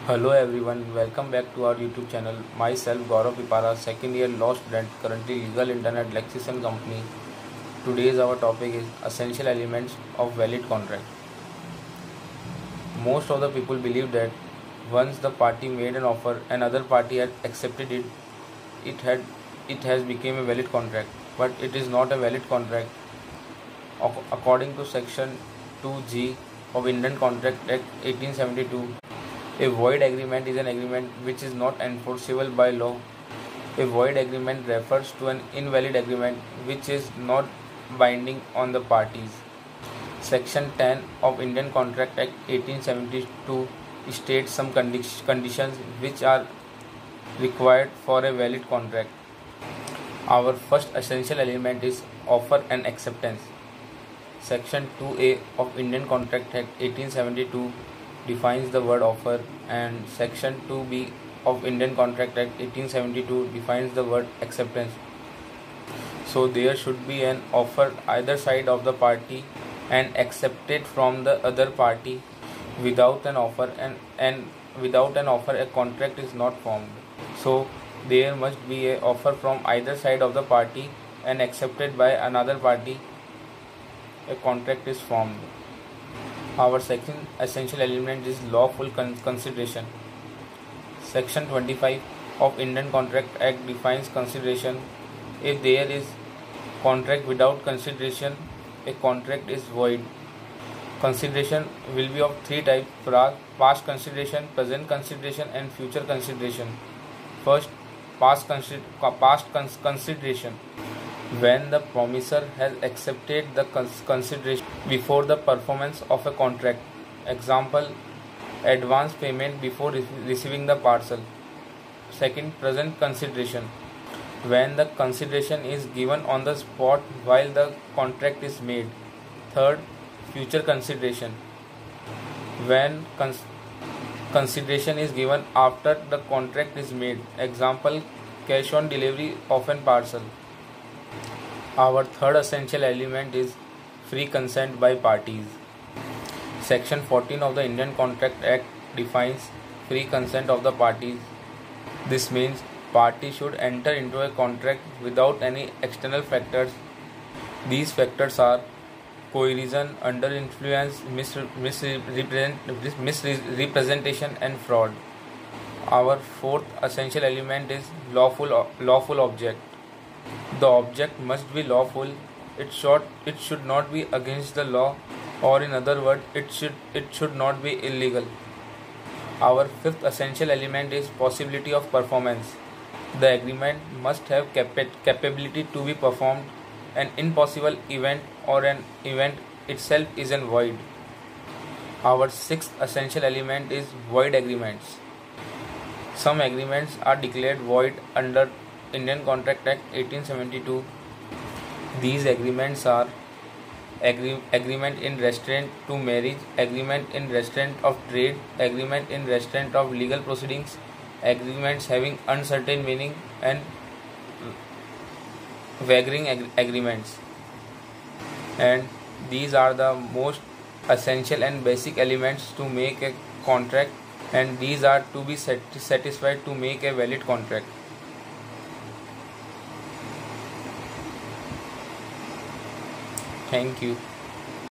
Hello everyone, welcome back to our YouTube channel. Myself Gaurav Pipara, second year law student, currently legal internet Lexicon company. Today's our topic is essential elements of valid contract. Most of the people believe that once the party made an offer, another party had accepted it, it has become a valid contract. But it is not a valid contract. According to section 2G of Indian Contract Act 1872, a void agreement is an agreement which is not enforceable by law. A void agreement refers to an invalid agreement which is not binding on the parties. Section 10 of Indian Contract Act 1872 states some conditions which are required for a valid contract. Our first essential element is offer and acceptance. Section 2A of Indian Contract Act 1872 defines the word offer, and Section 2B of Indian Contract Act 1872 defines the word acceptance. So there should be an offer either side of the party and accepted from the other party. Without an offer and without an offer a contract is not formed. So there must be a offer from either side of the party and accepted by another party. A contract is formed. Our second essential element is lawful consideration. Section 25 of Indian Contract Act defines consideration. If there is contract without consideration, a contract is void. Consideration will be of three types: past consideration, present consideration, and future consideration. First, past consideration. When the promisor has accepted the consideration before the performance of a contract. Example, advance payment before receiving the parcel. Second, present consideration. When the consideration is given on the spot while the contract is made. Third, future consideration. When consideration is given after the contract is made. Example, cash on delivery of an parcel. Our third essential element is free consent by parties. Section 14 of the Indian Contract Act defines free consent of the parties. This means parties should enter into a contract without any external factors. These factors are coercion, under influence, misrepresentation, and fraud. Our fourth essential element is lawful object. The object must be lawful. It should not be against the law, or in other words, it should not be illegal. Our fifth essential element is possibility of performance. The agreement must have capability to be performed. An impossible event or an event itself is an void. Our sixth essential element is void agreements. Some agreements are declared void under Indian Contract Act 1872. These agreements are agreement in restraint to marriage, agreement in restraint of trade, agreement in restraint of legal proceedings, agreements having uncertain meaning, and wagering agreements. And these are the most essential and basic elements to make a contract, and these are to be satisfied to make a valid contract. Thank you.